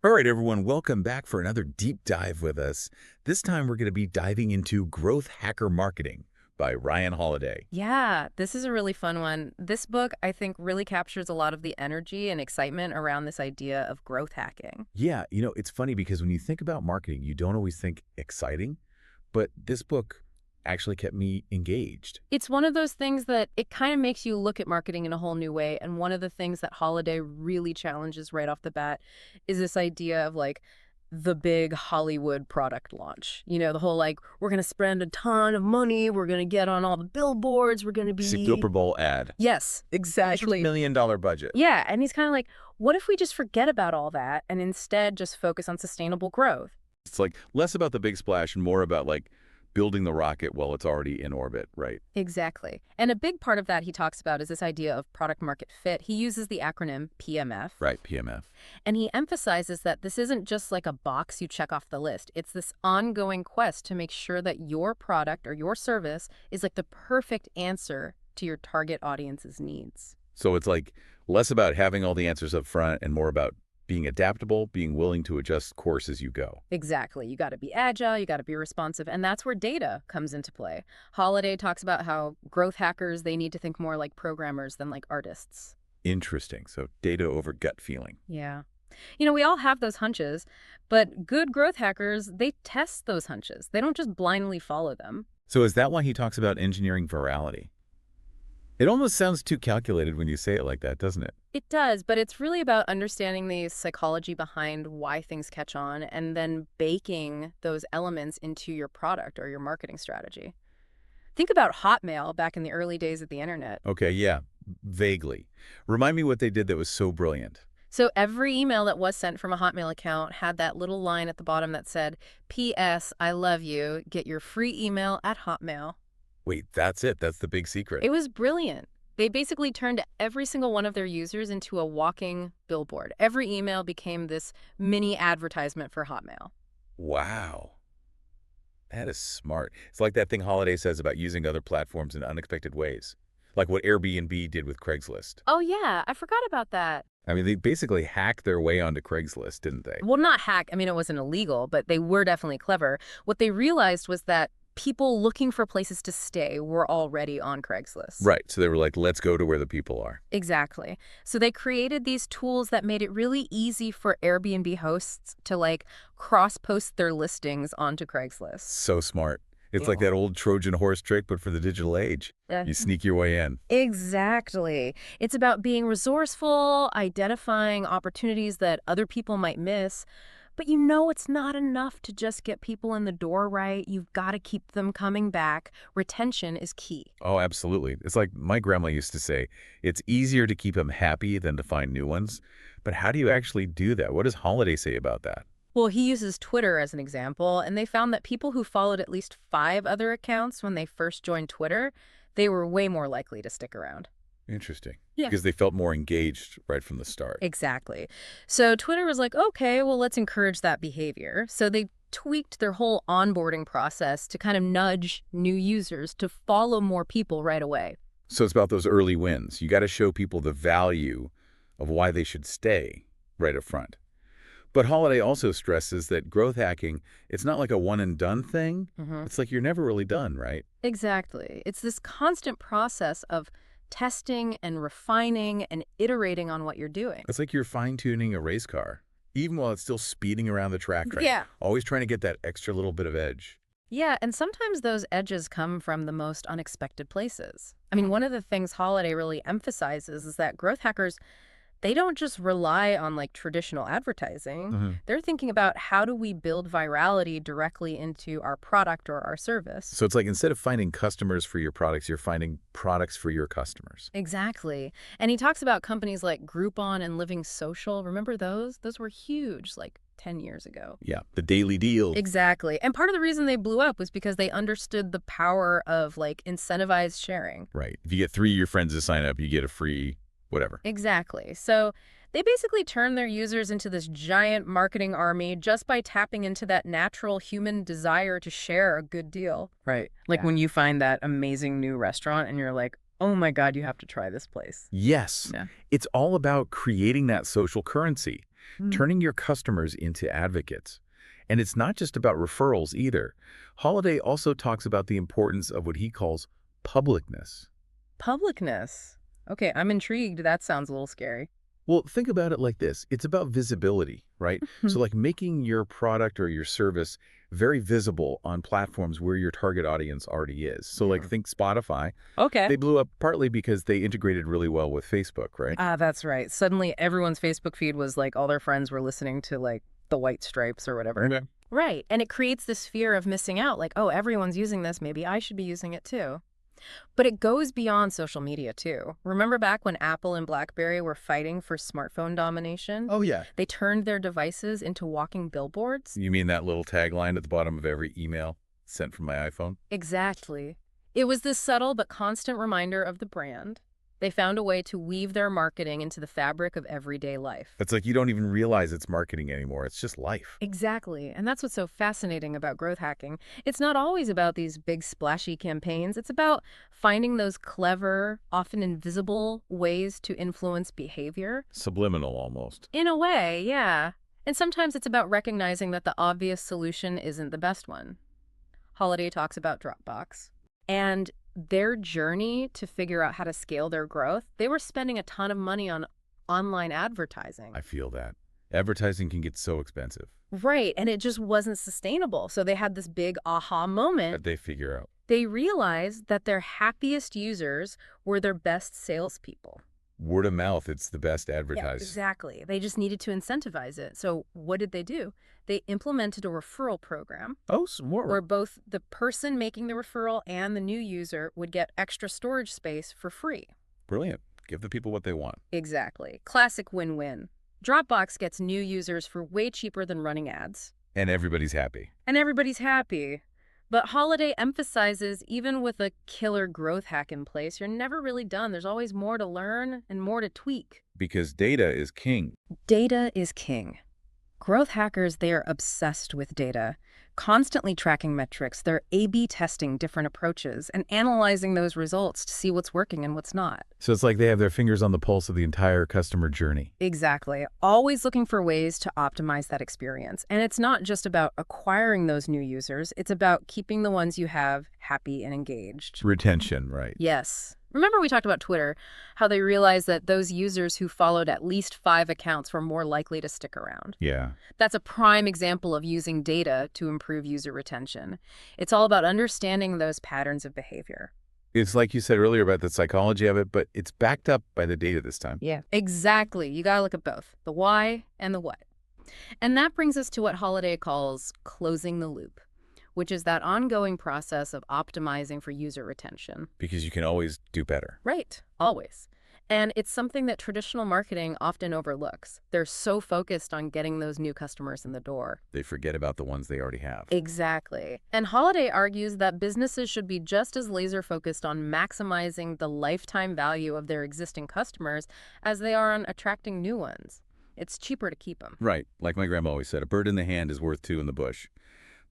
All right, everyone, welcome back for another deep dive with us. This time we're going to be diving into Growth Hacker Marketing by Ryan Holiday. Yeah, this is a really fun one. This book, I think, really captures a lot of the energy and excitement around this idea of growth hacking. Yeah, it's funny because when you think about marketing, you don't always think exciting, but this book actually kept me engaged. It's one of those things that it kind of makes you look at marketing in a whole new way. And one of the things that Holiday really challenges right off the bat is this idea of like the big Hollywood product launch. The whole like, we're going to spend a ton of money, we're going to get on all the billboards, we're going to Super be. Bowl ad. Yes, exactly. $1 million budget. Yeah, and he's kind of like, what if we just forget about all that and instead just focus on sustainable growth? It's like less about the big splash and more about like building the rocket while it's already in orbit, right? Exactly. And a big part of that he talks about is this idea of product market fit. He uses the acronym PMF, Right, PMF. and he emphasizes that this isn't just like a box you check off the list. It's this ongoing quest to make sure that your product or your service is like the perfect answer to your target audience's needs. So it's like less about having all the answers up front and more about being adaptable, being willing to adjust course as you go. Exactly. You got to be agile, you got to be responsive, and that's where data comes into play. Holiday talks about how growth hackers, they need to think more like programmers than like artists. Interesting. So data over gut feeling. Yeah. We all have those hunches, but good growth hackers, they test those hunches. They don't just blindly follow them. So is that why he talks about engineering virality? It almost sounds too calculated when you say it like that, doesn't it? It does, but it's really about understanding the psychology behind why things catch on and then baking those elements into your product or your marketing strategy. Think about Hotmail back in the early days of the internet. Okay, yeah, vaguely. Remind me what they did that was so brilliant. So every email that was sent from a Hotmail account had that little line at the bottom that said, P.S. I love you. Get your free email at Hotmail. Wait, that's it. That's the big secret. It was brilliant. They basically turned every single one of their users into a walking billboard. Every email became this mini advertisement for Hotmail. Wow. That is smart. It's like that thing Holiday says about using other platforms in unexpected ways. Like what Airbnb did with Craigslist. Oh, yeah, I forgot about that. I mean, they basically hacked their way onto Craigslist, didn't they? Well, not hack. I mean, it wasn't illegal, but they were definitely clever. What they realized was that people looking for places to stay were already on Craigslist. Right. So they were like, let's go to where the people are. Exactly. So they created these tools that made it really easy for Airbnb hosts to like cross-post their listings onto Craigslist. So smart. It's like Yeah. that old Trojan horse trick, but for the digital age. Uh, You sneak your way in. Exactly. It's about being resourceful, identifying opportunities that other people might miss. But it's not enough to just get people in the door right. You've got to keep them coming back. Retention is key. Oh, absolutely. It's like my grandma used to say, it's easier to keep them happy than to find new ones. But how do you actually do that? What does Holiday say about that? Well, he uses Twitter as an example, and they found that people who followed at least 5 other accounts when they first joined Twitter, they were way more likely to stick around. Interesting. Yeah. Because they felt more engaged right from the start. Exactly. So Twitter was like, okay, well, let's encourage that behavior. So they tweaked their whole onboarding process to kind of nudge new users to follow more people right away. So it's about those early wins. You got to show people the value of why they should stay right up front. But Holiday also stresses that growth hacking, it's not like a one and done thing. Hmm. It's like you're never really done, right? Exactly. It's this constant process of testing and refining and iterating on what you're doing. It's like you're fine-tuning a race car, even while it's still speeding around the track, right? Yeah. Always trying to get that extra little bit of edge. Yeah, and sometimes those edges come from the most unexpected places. I mean, one of the things Holiday really emphasizes is that growth hackers, they don't just rely on like traditional advertising. Mhm. They're thinking about how do we build virality directly into our product or our service. So it's like instead of finding customers for your products, you're finding products for your customers. Exactly. And he talks about companies like Groupon and Living Social. Remember those? Those were huge like 10 years ago. Yeah, the daily deal. Exactly. And part of the reason they blew up was because they understood the power of like incentivized sharing. Right. If you get 3 of your friends to sign up, you get a free whatever. Exactly. So they basically turn their users into this giant marketing army just by tapping into that natural human desire to share a good deal. Right. Like Yeah. when you find that amazing new restaurant and you're like, oh my God, you have to try this place. Yes. Yeah. It's all about creating that social currency. turning your customers into advocates. And it's not just about referrals either. Holiday also talks about the importance of what he calls publicness. Publicness. Okay, I'm intrigued. That sounds a little scary. Well, think about it like this. It's about visibility, right? So like making your product or your service very visible on platforms where your target audience already is. So like think Spotify. Okay. They blew up partly because they integrated really well with Facebook, right? Ah, that's right. Suddenly everyone's Facebook feed was like all their friends were listening to like the White Stripes or whatever. Okay. Right. And it creates this fear of missing out. Like, oh, everyone's using this. Maybe I should be using it too. But it goes beyond social media too. Remember back when Apple and BlackBerry were fighting for smartphone domination? Oh, yeah. They turned their devices into walking billboards? You mean that little tagline at the bottom of every email sent from my iPhone? Exactly. It was this subtle but constant reminder of the brand. They found a way to weave their marketing into the fabric of everyday life. It's like you don't even realize it's marketing anymore. It's just life. Exactly. And that's what's so fascinating about growth hacking. It's not always about these big splashy campaigns. It's about finding those clever, often invisible ways to influence behavior. Subliminal almost. In a way, yeah. And sometimes it's about recognizing that the obvious solution isn't the best one. Holiday talks about Dropbox. And their journey to figure out how to scale their growth, they were spending a ton of money on online advertising. I feel that. Advertising can get so expensive. Right, and it just wasn't sustainable. So they had this big aha moment. That they figure out. They realized that their happiest users were their best salespeople. Word of mouth, it's the best Yeah, advertising. exactly. They just needed to incentivize it. So what did they do? They implemented a referral program Oh, some more. where both the person making the referral and the new user would get extra storage space for free. Brilliant. Give the people what they want. Exactly. Classic win-win. Dropbox gets new users for way cheaper than running ads. And everybody's happy. And everybody's happy. But Holiday emphasizes even with a killer growth hack in place, you're never really done. There's always more to learn and more to tweak. Because data is king. Data is king. Growth hackers, they are obsessed with data, constantly tracking metrics. They're A/B testing different approaches and analyzing those results to see what's working and what's not. So it's like they have their fingers on the pulse of the entire customer journey. Exactly. Always looking for ways to optimize that experience. And it's not just about acquiring those new users. It's about keeping the ones you have happy and engaged. Retention, right. Yes. Remember we talked about Twitter, how they realized that those users who followed at least 5 accounts were more likely to stick around. Yeah. That's a prime example of using data to improve user retention. It's all about understanding those patterns of behavior. It's like you said earlier about the psychology of it, but it's backed up by the data this time. Yeah. Exactly. You gotta look at both, the why and the what. And that brings us to what Holiday calls closing the loop, which is that ongoing process of optimizing for user retention. Because you can always do better. Right, always. And it's something that traditional marketing often overlooks. They're so focused on getting those new customers in the door. They forget about the ones they already have. Exactly. And Holiday argues that businesses should be just as laser focused on maximizing the lifetime value of their existing customers as they are on attracting new ones. It's cheaper to keep them. Right. Like my grandma always said, a bird in the hand is worth 2 in the bush.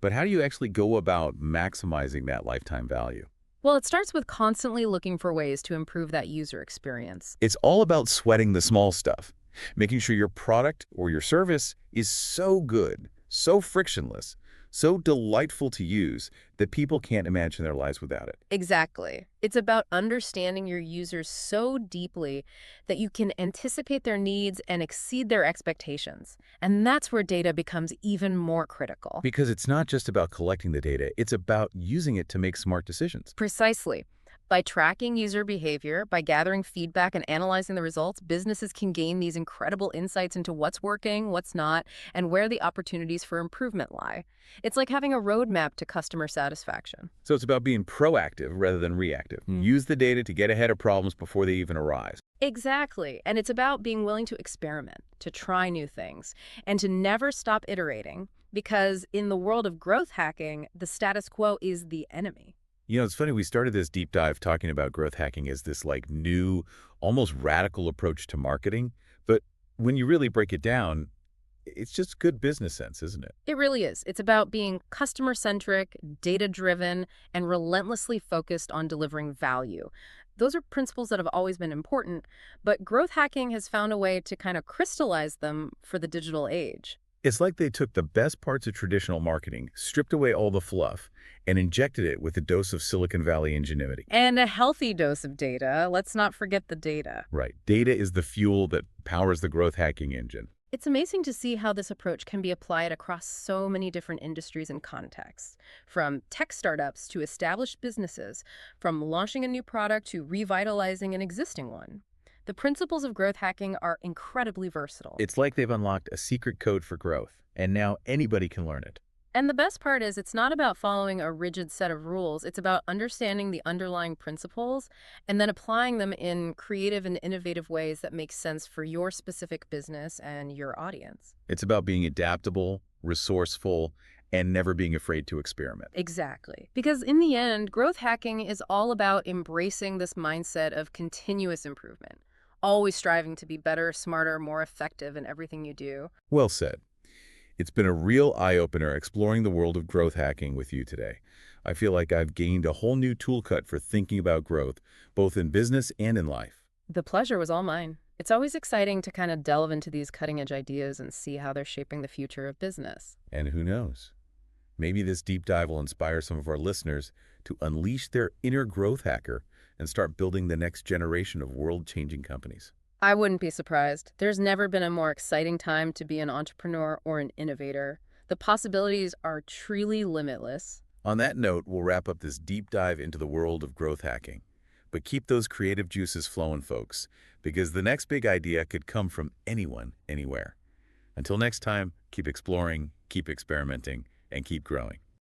But how do you actually go about maximizing that lifetime value? Well, it starts with constantly looking for ways to improve that user experience. It's all about sweating the small stuff, making sure your product or your service is so good, so frictionless, so delightful to use that people can't imagine their lives without it. Exactly. It's about understanding your users so deeply that you can anticipate their needs and exceed their expectations. And that's where data becomes even more critical. Because it's not just about collecting the data, it's about using it to make smart decisions. Precisely. By tracking user behavior, by gathering feedback and analyzing the results, businesses can gain these incredible insights into what's working, what's not, and where the opportunities for improvement lie. It's like having a roadmap to customer satisfaction. So it's about being proactive rather than reactive. Use the data to get ahead of problems before they even arise. Exactly. And it's about being willing to experiment, to try new things, and to never stop iterating, because in the world of growth hacking, the status quo is the enemy. You know, it's funny, we started this deep dive talking about growth hacking as this like new, almost radical approach to marketing. But when you really break it down, It's just good business sense, isn't it? It really is. It's about being customer-centric, data-driven, and relentlessly focused on delivering value. Those are principles that have always been important, but growth hacking has found a way to kind of crystallize them for the digital age. It's like they took the best parts of traditional marketing, stripped away all the fluff, and injected it with a dose of Silicon Valley ingenuity. And a healthy dose of data. Let's not forget the data. Right. Data is the fuel that powers the growth hacking engine. It's amazing to see how this approach can be applied across so many different industries and contexts, from tech startups to established businesses, from launching a new product to revitalizing an existing one. The principles of growth hacking are incredibly versatile. It's like they've unlocked a secret code for growth, and now anybody can learn it. And the best part is it's not about following a rigid set of rules. It's about understanding the underlying principles and then applying them in creative and innovative ways that make sense for your specific business and your audience. It's about being adaptable, resourceful, and never being afraid to experiment. Exactly. Because in the end, growth hacking is all about embracing this mindset of continuous improvement, always striving to be better, smarter, more effective in everything you do. Well said. It's been a real eye-opener exploring the world of growth hacking with you today. I feel like I've gained a whole new toolkit for thinking about growth, both in business and in life. The pleasure was all mine. It's always exciting to kind of delve into these cutting-edge ideas and see how they're shaping the future of business. And who knows? Maybe this deep dive will inspire some of our listeners to unleash their inner growth hacker and start building the next generation of world-changing companies. I wouldn't be surprised. There's never been a more exciting time to be an entrepreneur or an innovator. The possibilities are truly limitless. On that note, we'll wrap up this deep dive into the world of growth hacking. But keep those creative juices flowing, folks, because the next big idea could come from anyone, anywhere. Until next time, keep exploring, keep experimenting, and keep growing.